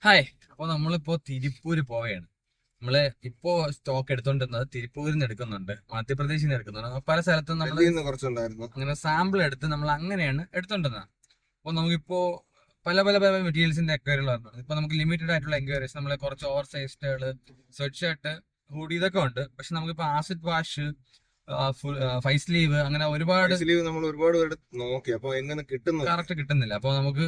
Hi. അപ്പോൾ നമ്മളിപ്പോ തിരുപ്പൂര് പോവുകയാണ്. നമ്മള് ഇപ്പോ സ്റ്റോക്ക് എടുത്തോണ്ടിരുന്നത് തിരുപ്പൂരിൽ നിന്ന് എടുക്കുന്നുണ്ട്, മധ്യപ്രദേശിൽ നിന്ന് എടുക്കുന്നുണ്ട്, പല സ്ഥലത്തും നമ്മൾ കുറച്ചുണ്ടായിരുന്നു. അങ്ങനെ സാമ്പിൾ എടുത്ത് നമ്മൾ അങ്ങനെയാണ് എടുത്തോണ്ടിരുന്നത്. അപ്പോൾ നമുക്കിപ്പോ പല പല പല മെറ്റീരിയൽസിന്റെ എൻക്വയറികൾ വരുന്നുണ്ട്. ഇപ്പൊ നമുക്ക് ലിമിറ്റഡ് ആയിട്ടുള്ള എൻക്വയറീസ്, നമ്മളെ കുറച്ച് ഓവർ സൈസ്ഡുകള്, സ്വെറ്റ് ഷർട്ട്, ഹൂഡി ഇതൊക്കെ ഉണ്ട്. പക്ഷെ നമുക്കിപ്പോ acid wash, full five sleeve, അങ്ങനെ ഒരുപാട് നമ്മൾ ഒരുപാട് പേര് നോക്കി, അപ്പൊ എങ്ങനെ കിട്ടുന്നത് കറക്റ്റ് കിട്ടുന്നില്ല. അപ്പോൾ നമുക്ക്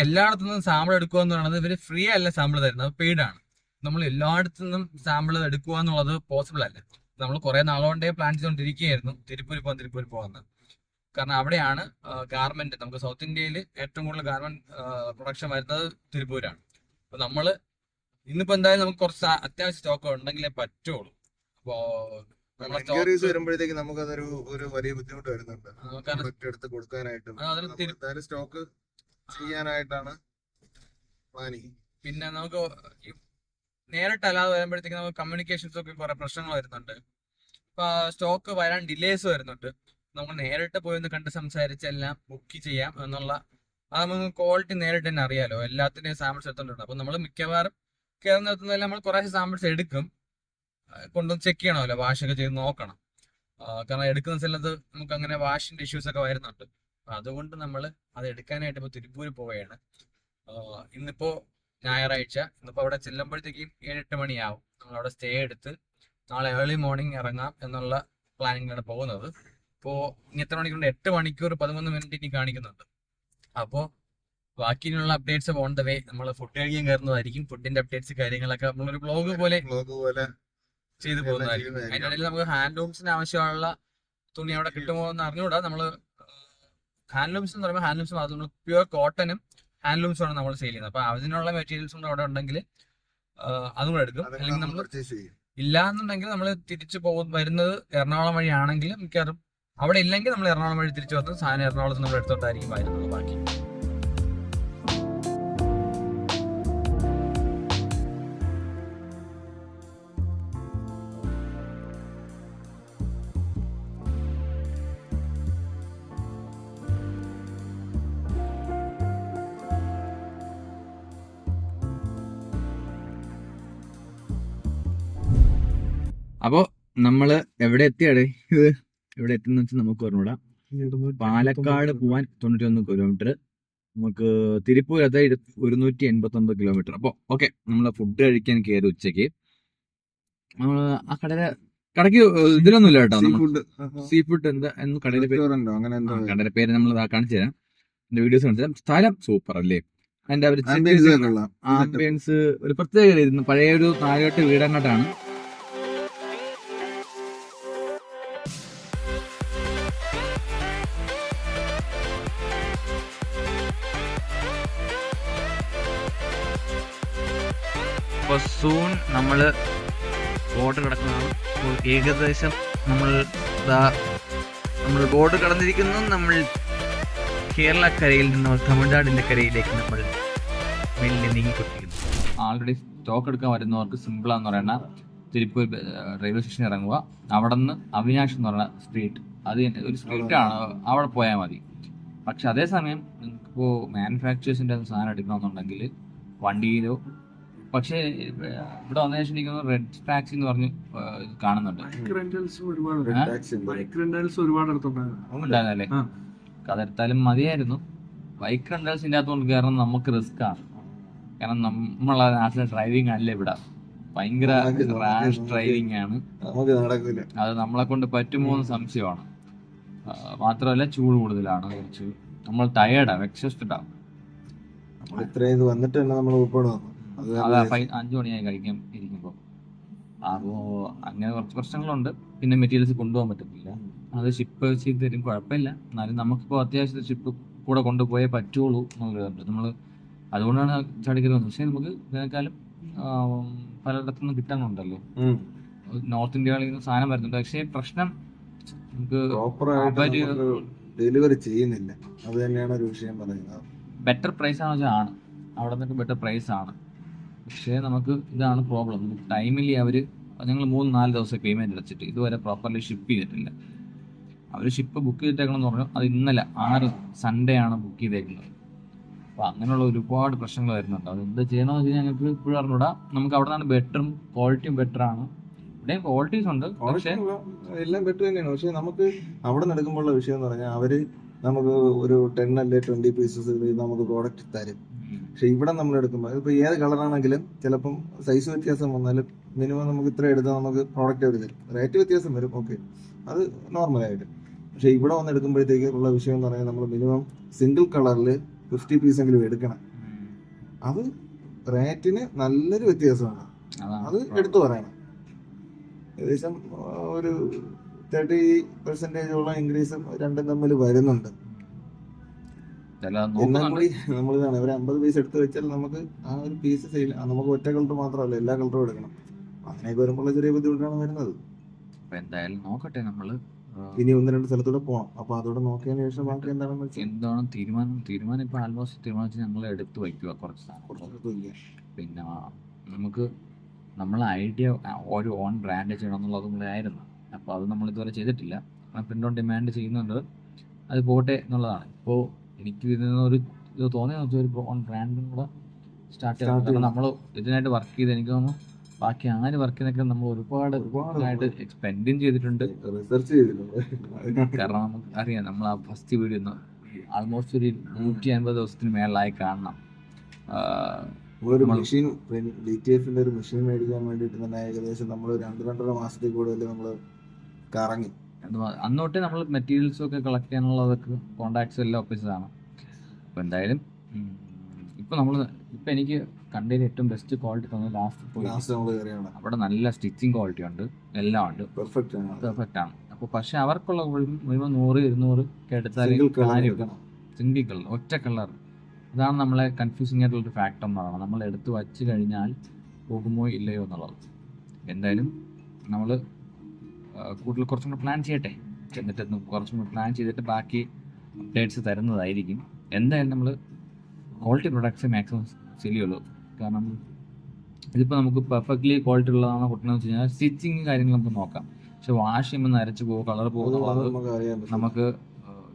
എല്ലായിടത്തു നിന്നും സാമ്പിൾ എടുക്കുക എന്ന് പറയുന്നത് ഇവര് ഫ്രീ അല്ല സാമ്പിൾ തരുന്നത്, പെയ്ഡ് ആണ്. നമ്മൾ എല്ലായിടത്തു നിന്നും സാമ്പിൾ എടുക്കുക എന്നുള്ളത് പോസിബിൾ അല്ല. നമ്മൾ കുറെ നാളുകൊണ്ടേ പ്ലാൻ ചെയ്തുകൊണ്ടിരിക്കുകയായിരുന്നു തിരുപ്പൂർ പോകാന്ന്. കാരണം അവിടെയാണ് ഗാർമെന്റ്, നമുക്ക് സൗത്ത് ഇന്ത്യയിൽ ഏറ്റവും കൂടുതൽ ഗാർമെന്റ് പ്രൊഡക്ഷൻ വരുന്നത് തിരുപ്പൂരാണ്. അപ്പൊ നമ്മള് ഇന്നിപ്പോ എന്തായാലും നമുക്ക് കുറച്ച് അത്യാവശ്യം സ്റ്റോക്ക് ഉണ്ടെങ്കിലേ പറ്റുള്ളൂ. അപ്പോ വരുമ്പോഴത്തേക്ക് നമുക്ക് അതൊരു വലിയ ബുദ്ധിമുട്ട് വരുന്നുണ്ട് എടുത്ത് കൊടുക്കാനായിട്ട്. സ്റ്റോക്ക് ചെയ്യാനായിട്ടാണ് പ്ലാനിങ്. പിന്നെ നമുക്ക് നേരിട്ടല്ലാതെ വരുമ്പോഴത്തേക്ക് നമുക്ക് കമ്മ്യൂണിക്കേഷൻസ് ഒക്കെ കുറെ പ്രശ്നങ്ങൾ വരുന്നുണ്ട്. ഇപ്പൊ സ്റ്റോക്ക് വരാൻ ഡിലേസ് വരുന്നുണ്ട്. നമുക്ക് നേരിട്ട് പോയി ഒന്ന് കണ്ട് സംസാരിച്ച് എല്ലാം ബുക്ക് ചെയ്യാം എന്നുള്ള, അത് നമുക്ക് ക്വാളിറ്റി നേരിട്ട് തന്നെ അറിയാലോ. എല്ലാത്തിന്റെയും സാമ്പിൾസ് എടുത്തോണ്ട്. അപ്പൊ നമ്മൾ മിക്കവാറും കയറുന്ന നിർത്തുന്നതെല്ലാം നമ്മൾ കുറെ സാമ്പിൾസ് എടുക്കും, കൊണ്ടുവന്ന് ചെക്ക് ചെയ്യണമല്ലോ, വാഷൊക്കെ ചെയ്ത് നോക്കണം. കാരണം എടുക്കുന്ന സ്ഥലത്ത് നമുക്ക് അങ്ങനെ വാഷിന്റെ ഇഷ്യൂസ് ഒക്കെ വരുന്നുണ്ട്. അതുകൊണ്ട് നമ്മൾ അത് എടുക്കാനായിട്ട് ഇപ്പോൾ തിരുപ്പൂർ പോവുകയാണ്. ഇന്നിപ്പോ ഞായറാഴ്ച, ഇന്നിപ്പോൾ അവിടെ ചെല്ലുമ്പോഴത്തേക്കും 7-8 മണിയാവും. നമ്മളവിടെ സ്റ്റേ എടുത്ത് നാളെ ഏർലി മോർണിംഗ് ഇറങ്ങാം എന്നുള്ള പ്ലാനിങ്ങിലാണ് പോകുന്നത്. ഇപ്പോൾ ഇനി എത്ര മണിക്കൂർ? 8 മണിക്കൂർ 13 മിനിറ്റ് ഇനി കാണിക്കുന്നുണ്ട്. അപ്പോൾ ബാക്കിയുള്ള അപ്ഡേറ്റ്സ് ഓൺ ദ വേ. നമ്മൾ ഫുഡ് കഴിക്കാൻ കയറുന്നതായിരിക്കും. ഫുഡിന്റെ അപ്ഡേറ്റ്സ് കാര്യങ്ങളൊക്കെ നമ്മളൊരു ബ്ലോഗ് പോലെ ചെയ്തു പോകുന്നതായിരിക്കും. അതിൻ്റെ ഇടയിൽ നമുക്ക് ഹാൻഡ്ലൂംസിന് ആവശ്യമുള്ള തുണി അവിടെ കിട്ടുമോ എന്ന് അറിഞ്ഞുകൂടാ. നമ്മൾ ഹാൻഡ്ലൂംസ് എന്ന് പറയുമ്പോൾ ഹാൻഡ്ലൂംസ് മാത്രം, നമ്മൾ പ്യുവർ കോട്ടനും ഹാൻഡ്ലൂംസും ആണ് നമ്മൾ സെയിൽ ചെയ്യുന്നത്. അപ്പൊ അതിനുള്ള മെറ്റീരിയൽസ് കൂടെ അവിടെ ഉണ്ടെങ്കിൽ അതും കൂടെ എടുക്കും. അല്ലെങ്കിൽ നമ്മൾ ഇല്ലാന്നുണ്ടെങ്കിൽ നമ്മൾ തിരിച്ചു വരുന്നത് എറണാകുളം വഴിയാണെങ്കിൽ മിക്കവാറും അവിടെ ഇല്ലെങ്കിൽ നമ്മൾ എറണാകുളം വഴി തിരിച്ചു വന്ന് സാധനം എറണാകുളത്ത് നമ്മൾ എടുത്തോണ്ടായിരിക്കും വരുന്നത് ബാക്കി. അപ്പോ നമ്മള് എവിടെ എത്തിയാടേ? എവിടെ എത്തുന്ന വെച്ചാൽ നമുക്ക് പറഞ്ഞൂടാ. പാലക്കാട് പോവാൻ 91 കിലോമീറ്റർ, നമുക്ക് തിരുപ്പൂർ എത്താൻ 189 കിലോമീറ്റർ. അപ്പൊ ഓക്കെ, നമ്മള് ഫുഡ് കഴിക്കാൻ കയറി ഉച്ചക്ക്. ആ കടയ്ക്ക് ഇതിലൊന്നും ഇല്ല കേട്ടോ. സീ ഫുഡ് എന്താ കടയുടെ പേര് നമ്മൾ കാണിച്ചു തരാം, എന്റെ വീഡിയോസ് കാണിച്ചു തരാം. സ്ഥലം സൂപ്പർ അല്ലേ? അതിന്റെ ആംബിയൻസ് ഒരു പ്രത്യേക പഴയ ഒരു നാലുകെട്ട് വീടങ്ങോട്ടാണ്. അപ്പോൾ സൂൺ നമ്മൾ ബോർഡ് കിടക്കുന്നതാണ്. ഏകദേശം നമ്മൾ ബോർഡ് കടന്നിരിക്കുന്നു. നമ്മൾ കേരളക്കരയിൽ നിന്ന് തമിഴ്നാടിൻ്റെ കരയിലേക്ക് നമ്മൾ മെല്ലെ നീങ്ങിക്കൊണ്ടിരിക്കുന്നു. ആൾറെഡി സ്റ്റോക്ക് എടുക്കാൻ വരുന്നവർക്ക് സിമ്പിളാന്ന് പറയുന്ന തിരുപ്പൂർ റെയിൽവേ സ്റ്റേഷൻ ഇറങ്ങുക, അവിടെ നിന്ന് അവിനാഷ് എന്ന് പറയുന്ന സ്ട്രീറ്റ്, അത് ഒരു സ്ട്രീറ്റാണ്, അവിടെ പോയാൽ മതി. പക്ഷെ അതേസമയം നിങ്ങൾക്കിപ്പോൾ മാനുഫാക്ചേഴ്സിൻ്റെ സാധനം എടുക്കണമെന്നുണ്ടെങ്കിൽ വണ്ടിയിലോ, പക്ഷേ ഇവിടെ വന്നതിന് ശേഷം എനിക്ക് റെഡ് ടാക്സി എന്ന് പറഞ്ഞ് കാണുന്നുണ്ട്. ഉണ്ടായിരുന്നല്ലേ? അതെടുത്താലും മതിയായിരുന്നു. ബൈക്ക് റെന്റൽസിൻ്റെ അകത്തോണ്ട് കയറുന്നത് നമുക്ക് റിസ്ക് ആണ്. കാരണം നമ്മളെ നാട്ടിലെ ഡ്രൈവിംഗ് അല്ല ഇവിടെ, ഭയങ്കര റാഷ് ഡ്രൈവിംഗ് ആണ്. അത് നമ്മളെ കൊണ്ട് പറ്റുമോ എന്ന് സംശയമാണ്. മാത്രമല്ല ചൂട് കൂടുതലാണ്, കുറച്ച് നമ്മൾ ടയേർഡാണ്, എക്സോസ്റ്റഡ് ആണ്. അതാ 5 മണിയായി കഴിക്കാൻ ഇരിക്കുമ്പോൾ. അപ്പോൾ അങ്ങനെ കുറച്ച് പ്രശ്നങ്ങളുണ്ട്. പിന്നെ മെറ്റീരിയൽസ് കൊണ്ടുപോകാൻ പറ്റത്തില്ല, അത് ഷിപ്പ് ചെയ്ത് തരും, കുഴപ്പമില്ല. എന്നാലും നമുക്കിപ്പോൾ അത്യാവശ്യത്തെ ഷിപ്പ് കൂടെ കൊണ്ടുപോയേ പറ്റുള്ളൂ എന്നുള്ളതുണ്ട്. നമ്മൾ അതുകൊണ്ടാണ് ചാടിക്കറി വന്നത്. പക്ഷേ നമുക്ക് ഇതിനേക്കാളും പലയിടത്തുനിന്ന് കിട്ടാനുണ്ടല്ലോ. നോർത്ത് ഇന്ത്യയിൽ നിന്ന് സാധനം വരുന്നുണ്ട്. പക്ഷേ പ്രശ്നം നമുക്ക് ഡെലിവറി ചെയ്യുന്നില്ല, അത് തന്നെയാണ് ഒരു വിഷയം പറയുന്നത്. ബെറ്റർ പ്രൈസ് ആണെന്ന് വെച്ചാൽ ആണ്, അവിടെ നിന്നൊക്കെ ബെറ്റർ പ്രൈസ് ആണ്. പക്ഷേ നമുക്ക് ഇതാണ് പ്രോബ്ലം, ടൈമിൽ ഞങ്ങൾ 3-4 ദിവസം പേയ്മെൻറ്റ് അടച്ചിട്ട് ഇതുവരെ പ്രോപ്പർലി ഷിപ്പ് ചെയ്തിട്ടില്ല. അവർ ഷിപ്പ് ബുക്ക് ചെയ്തിട്ടേക്കണമെന്ന് പറഞ്ഞു. അത് ഇന്നലെ 6 സൺഡേ ആണ് ബുക്ക് ചെയ്തേക്കുന്നത്. അപ്പോൾ അങ്ങനെയുള്ള ഒരുപാട് പ്രശ്നങ്ങൾ വരുന്നുണ്ട്. അത് എന്താ ചെയ്യണമെന്ന് വെച്ച് കഴിഞ്ഞാൽ ഞങ്ങൾക്ക് ഇപ്പോഴും അറിഞ്ഞൂടാ. നമുക്ക് അവിടെ നിന്നാണ് ബെറ്ററും ക്വാളിറ്റിയും ബെറ്ററാണ്. ഇവിടെയും ക്വാളിറ്റീസ് ഉണ്ട്, പക്ഷേ എല്ലാം ബെറ്റർ തന്നെയാണ്. പക്ഷെ നമുക്ക് അവിടെ നിന്ന് എടുക്കുമ്പോഴുള്ള വിഷയം എന്ന് പറഞ്ഞാൽ അവര് നമുക്ക് ഒരു 10 അല്ലെ 20 പീസസ് നമുക്ക് പ്രോഡക്റ്റ് തരും. പക്ഷെ ഇവിടെ നമ്മൾ എടുക്കുമ്പോൾ ഇപ്പൊ ഏത് കളറാണെങ്കിലും ചിലപ്പം സൈസ് വ്യത്യാസം വന്നാലും മിനിമം നമുക്ക് ഇത്ര എടുത്താൽ നമുക്ക് പ്രോഡക്റ്റ് അവർ തരും. റേറ്റ് വ്യത്യാസം വരും, ഓക്കെ, അത് നോർമലായിട്ട്. പക്ഷെ ഇവിടെ വന്ന് എടുക്കുമ്പോഴത്തേക്ക് ഉള്ള വിഷയം എന്ന് പറഞ്ഞാൽ നമ്മൾ മിനിമം സിംഗിൾ കളറിൽ 50 പീസെങ്കിലും എടുക്കണം. അത് റേറ്റിന് നല്ലൊരു വ്യത്യാസമാണ്, അത് എടുത്തു പറയണം. ഏകദേശം ഒരു 30% ഇൻക്രീസും രണ്ടും തമ്മിൽ വരുന്നുണ്ട്. എന്നാൽ കൂടി നമ്മൾ ഒരു 50 പീസ് എടുത്ത് വെച്ചാൽ നമുക്ക് ആ ഒരു പീസ് സെയിൽ, നമുക്ക് ഒറ്റ കളർ മാത്രമല്ല എല്ലാ കളറും എടുക്കണം. അങ്ങനെയൊക്കെ വരുമ്പോൾ ചെറിയ ബുദ്ധിമുട്ടാണ് വരുന്നത്. എന്തായാലും നോക്കട്ടെ, നമ്മള് ഇനി 1-2 സ്ഥലത്തൂടെ പോകണം. അപ്പൊ അതോടെ നോക്കിയതിനു ശേഷം ബാക്കി എന്താണെന്ന് വെച്ചാൽ എന്താണ് തീരുമാനം ഇപ്പൊ ആൽമോസ്റ്റ് തീരുമാനിച്ച് ഞങ്ങൾ എടുത്ത് വയ്ക്കുക കുറച്ച് സാധനം. പിന്നെ നമുക്ക് നമ്മളെ ഐഡിയ ഒരു ഓൺ ബ്രാൻഡ് ചെയ്യണം എന്നുള്ളത് ആയിരുന്നു. അപ്പോൾ അത് നമ്മൾ ഇതുവരെ ചെയ്തിട്ടില്ല. പ്രിൻ്റ് ഓൺ ഡിമാൻഡ് ചെയ്യുന്നുണ്ട്, അത് പോട്ടെ എന്നുള്ളതാണ്. ഇപ്പോൾ എനിക്ക് ഇതിനൊരു ഇത് തോന്നിയെന്ന് വെച്ചാൽ ഒരു ഓൺ ബ്രാൻഡും കൂടെ സ്റ്റാർട്ട് ചെയ്യണം. കാരണം നമ്മൾ ഇതിനായിട്ട് വർക്ക് ചെയ്ത് എനിക്ക് തോന്നുന്നു ബാക്കി അങ്ങനെ വർക്ക് ചെയ്യുന്നൊക്കെ നമ്മൾ ഒരുപാടായിട്ട് എക്സ്പെൻഡും ചെയ്തിട്ടുണ്ട്, റിസർച്ച് ചെയ്തിട്ടുണ്ട്. കാരണം നമുക്ക് അറിയാം നമ്മൾ ആ ഫസ്റ്റ് വീഡിയോ ആൾമോസ്റ്റ് ഒരു 150 ദിവസത്തിന് മേളിലായി കാണണം. ഒരു മെഷീൻ DTFന്റെ ഒരു മെഷീൻ മേടിക്കാൻ വേണ്ടിയിട്ട് തന്നെ ഏകദേശം നമ്മൾ 2-2.5 മാസത്തിൽ കൂടുതൽ നമ്മൾ കറങ്ങി. അന്ന് തൊട്ടേ നമ്മൾ മെറ്റീരിയൽസും ഒക്കെ കളക്ട് ചെയ്യാനുള്ളതൊക്കെ കോൺടാക്ട്സ് എല്ലാം ഒപ്പിച്ചതാണ്. അപ്പോൾ എന്തായാലും ഇപ്പം എനിക്ക് കണ്ടതിൽ ഏറ്റവും ബെസ്റ്റ് ക്വാളിറ്റി തോന്നുന്നത് ലാസ്റ്റ് നമ്മൾ കയറിയാണ്. അവിടെ നല്ല സ്റ്റിച്ചിങ് ക്വാളിറ്റി ഉണ്ട്, എല്ലാം ഉണ്ട്, പെർഫെക്റ്റ് ആണ്. അപ്പോൾ പക്ഷെ അവർക്കുള്ള മിനിമം 100-200 എടുത്താൽ സിംഗിൾ കളർ, ഒറ്റ കളർ. അതാണ് നമ്മളെ കൺഫ്യൂസിങ് ആയിട്ടുള്ളൊരു ഫാക്ടർ എന്ന് പറയുന്നത്. നമ്മൾ എടുത്ത് വച്ച് കഴിഞ്ഞാൽ പോകുമോ ഇല്ലയോ എന്നുള്ളത്. എന്തായാലും നമ്മൾ കൂടുതൽ കുറച്ചും കൂടെ പ്ലാൻ ചെയ്യട്ടെ, എന്നിട്ട് കുറച്ചും കൂടെ പ്ലാൻ ചെയ്തിട്ട് ബാക്കി അപ്ഡേറ്റ്സ് തരുന്നതായിരിക്കും. എന്തായാലും നമ്മൾ ക്വാളിറ്റി പ്രൊഡക്ട്സ് മാക്സിമം ചെയ്യുള്ളൂ. കാരണം ഇതിപ്പോൾ നമുക്ക് പെർഫെക്റ്റ്ലി ക്വാളിറ്റി ഉള്ളതാണോ കിട്ടണമെന്ന് വെച്ച് കഴിഞ്ഞാൽ സ്റ്റിച്ചിങ് കാര്യങ്ങൾ നമുക്ക് നോക്കാം. പക്ഷെ വാഷ് ചെയ്യുമ്പോൾ നരച്ച് പോകും, കളർ പോകുന്നത് നമുക്ക്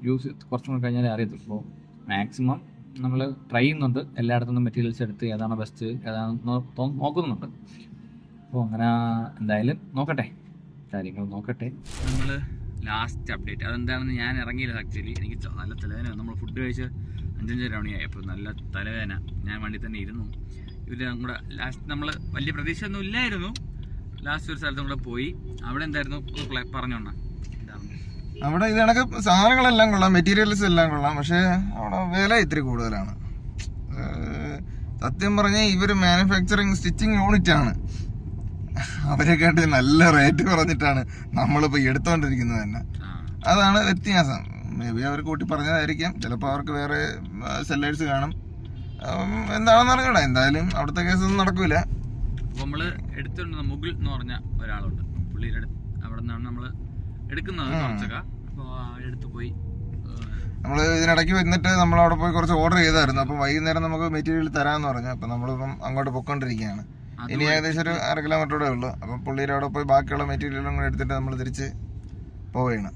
യൂസ് കുറച്ചും കൂടെ കഴിഞ്ഞാലേ അറിയത്തുള്ളൂ. അപ്പോൾ മാക്സിമം നമ്മൾ ട്രൈ ചെയ്യുന്നുണ്ട്, എല്ലായിടത്തുനിന്നും മെറ്റീരിയൽസ് എടുത്ത് ഏതാണോ ബെസ്റ്റ് ഏതാണെന്ന് നോക്കുന്നുണ്ട്. അപ്പോൾ അങ്ങനെ എന്തായാലും കാര്യങ്ങൾ നോക്കട്ടെ. നമ്മൾ ലാസ്റ്റ് അപ്ഡേറ്റ് അതെന്താണെന്ന് ഞാൻ ഇറങ്ങിയില്ല. ആക്ച്വലി എനിക്ക് നല്ല തലവേദന, നമ്മൾ ഫുഡ് കഴിച്ച് 5-5 മണിയായി. അപ്പോൾ നല്ല തലവേദന, ഞാൻ വണ്ടി തന്നെ ഇരുന്നു. ഇവരും കൂടെ ലാസ്റ്റ് നമ്മൾ വലിയ പ്രതീക്ഷയൊന്നും ഇല്ലായിരുന്നു. ലാസ്റ്റ് ഒരു സ്ഥലത്തും കൂടെ പോയി. അവിടെ എന്തായിരുന്നു പറഞ്ഞോണ്ണ? അവിടെ ഇത് കണക്ക് സാധനങ്ങളെല്ലാം കൊള്ളാം, മെറ്റീരിയൽസ് എല്ലാം കൊള്ളാം, പക്ഷെ അവിടെ വില ഇത്തിരി കൂടുതലാണ്. സത്യം പറഞ്ഞാൽ ഇവര് മാനുഫാക്ചറിങ് സ്റ്റിച്ചിങ് യൂണിറ്റ് ആണ്. അവരെക്കാട്ടി നല്ല റേറ്റ് പറഞ്ഞിട്ടാണ് നമ്മളിപ്പോൾ എടുത്തോണ്ടിരിക്കുന്നത് തന്നെ. അതാണ് വ്യത്യാസം. മേ ബി അവർ കൂട്ടി പറഞ്ഞതായിരിക്കാം, ചിലപ്പോൾ അവർക്ക് വേറെ സെല്ലേഴ്സ് കാണും, എന്താണെന്ന് അറിഞ്ഞൂടാ. എന്തായാലും അവിടുത്തെ കേസൊന്നും നടക്കൂല. അപ്പോൾ നമ്മൾ എടുത്തിട്ടുണ്ട് മുകിൽ എന്ന് പറഞ്ഞ ഒരാളുണ്ട്, പുള്ളിയുടെ അവിടെ നിന്നാണ് നമ്മൾ എടുക്കുന്നത് കുറച്ചൊക്കെ. അപ്പോൾ എടുത്ത് പോയി നമ്മൾ ഇതിനിടയ്ക്ക് വന്നിട്ട് നമ്മളവിടെ പോയി കുറച്ച് ഓർഡർ ചെയ്തായിരുന്നു. അപ്പോൾ വൈകുന്നേരം നമുക്ക് മെറ്റീരിയൽ തരാമെന്ന് പറഞ്ഞു. അപ്പോൾ നമ്മളിപ്പം അങ്ങോട്ട് പൊയ്ക്കൊണ്ടിരിക്കുകയാണ്. ഇനി ഏകദേശം ഒരു 1/2 കിലോമീറ്ററോടെ ഉള്ളൂ. അപ്പം പുള്ളിയുടെ അവിടെ പോയി ബാക്കിയുള്ള മെറ്റീരിയലും കൂടെ എടുത്തിട്ട് നമ്മൾ തിരിച്ച് പോകുന്നു.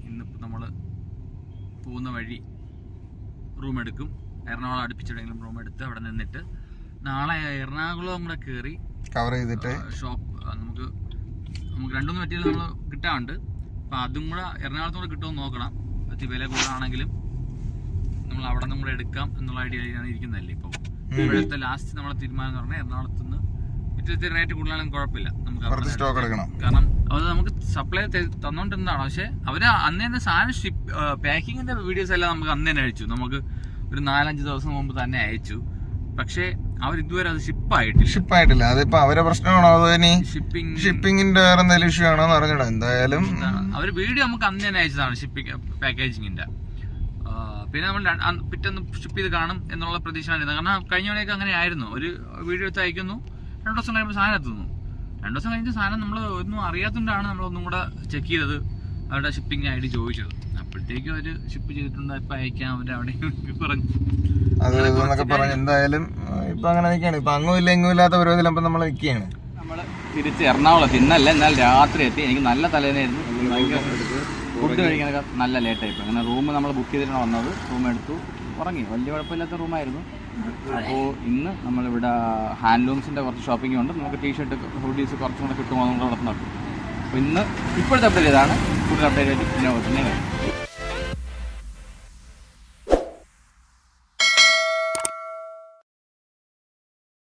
ഇന്നിപ്പോൾ നമ്മൾ പോകുന്ന വഴി റൂം എടുക്കും, എറണാകുളം അടുപ്പിച്ചെവിടെയെങ്കിലും റൂം എടുത്ത് അവിടെ നിന്നിട്ട് നാളെ എറണാകുളം കൂടെ കയറി കവർ ചെയ്തിട്ട് ഷോപ്പ് നമുക്ക് 2-3 മെറ്റീരിയൽ നമ്മൾ കിട്ടാറുണ്ട്. അപ്പോൾ അതും കൂടെ എറണാകുളത്തും കൂടെ കിട്ടുമെന്ന് നോക്കണം. അതി വില കൂടുതലാണെങ്കിലും നമ്മൾ അവിടെ നിന്നും കൂടെ എടുക്കാം എന്നുള്ള ഐഡിയയിലാണ് ഇരിക്കുന്നതല്ലേ. ഇപ്പോൾ ഇവിടുത്തെ ലാസ്റ്റ് നമ്മളെ തീരുമാനം എന്ന് പറഞ്ഞാൽ എറണാകുളത്ത് നിന്ന് ഇത്തിരി റേറ്റ് കൂടുതലാണെങ്കിൽ കുഴപ്പമില്ല, നമുക്ക് സ്റ്റോക്ക് എടുക്കണം. കാരണം അത് നമുക്ക് സപ്ലൈ തന്നോണ്ടിരുന്നതാണ്. പക്ഷെ അവര് അന്ന് തന്നെ സാധനം പാക്കിങ്ങിന്റെ വീഡിയോസ് എല്ലാം നമുക്ക് അന്ന് തന്നെ അയച്ചു. നമുക്ക് ഒരു 4-5 ദിവസം മുമ്പ് തന്നെ അയച്ചു. പക്ഷേ അവർ ഇതുവരെ അത് ഷിപ്പായിട്ടില്ല. അതിപ്പോ അവരെ പ്രശ്നമാണോ അതോ ഇനി ഷിപ്പിങ്ങിന്റെ വേറെ എന്തെങ്കിലും ഇഷ്യൂ ആണോ എന്ന് അറിഞ്ഞൂടാ. എന്തായാലും അവര് വീഡിയോ നമുക്ക് അന്ന് തന്നെ അയച്ചതാണ് ഷിപ്പിംഗ് പാക്കേജിങ്ങിന്റെ. പിന്നെ നമ്മൾ പിറ്റേന്ന് ഷിപ്പ് ചെയ്ത് കാണും എന്നുള്ള പ്രതീക്ഷയാണ്. കാരണം കഴിഞ്ഞ തവണയൊക്കെ അങ്ങനെ ആയിരുന്നു. ഒരു വീഡിയോ എടുത്ത് അയക്കുന്നു, 2 ദിവസം കഴിയുമ്പോൾ സാധനം എത്തുന്നു. 2 ദിവസം കഴിഞ്ഞ സാധനം നമ്മൾ ഒന്നും അറിയാത്തതുകൊണ്ടാണ് നമ്മളൊന്നും കൂടെ ചെക്ക് ചെയ്തത്, അവരുടെ ഷിപ്പിംഗ് ID ചോദിച്ചത്. അപ്പോഴത്തേക്കും അവര് ഷിപ്പ് ചെയ്തിട്ടുണ്ട്, ഇപ്പൊ അയക്കാം അവര് അവിടെ പറഞ്ഞു. എന്തായാലും ഇപ്പൊ അങ്ങനെ നിൽക്കുകയാണ്. ഇപ്പൊ അങ്ങും ഇല്ല എങ്ങും ഇല്ലാത്ത പരിപാടിയിൽ നമ്മൾ നിൽക്കുകയാണ്. നമ്മള് തിരിച്ച് എറണാകുളത്ത് ഇന്നല്ല, എന്നാൽ രാത്രി എത്തി. എനിക്ക് നല്ല തലേന്നായിരുന്നു. ഫുഡ് കഴിക്കാനൊക്കെ നല്ല ലേറ്റായിപ്പോൾ. അങ്ങനെ റൂം നമ്മൾ ബുക്ക് ചെയ്തിട്ടാണ് വന്നത്. റൂം എടുത്തു, ഉറങ്ങി. വലിയ കുഴപ്പമില്ലാത്ത റൂമായിരുന്നു. അപ്പോൾ ഇന്ന് നമ്മളിവിടെ ഹാൻഡ്ലൂംസിൻ്റെ കുറച്ച് ഷോപ്പിംഗ് ഉണ്ട്. നമുക്ക് ടീഷർട്ട് ഹുഡീസ് കുറച്ചും കൂടെ കിട്ടുമോ നമ്മൾ നടത്തുന്നുണ്ട്. അപ്പോൾ ഇന്ന് ഇപ്പോഴത്തെ അപ്ഡേറ്റ് ഇതാണ്. കൂടുതൽ അപ്ഡേറ്റ് ആയിട്ട് പിന്നെ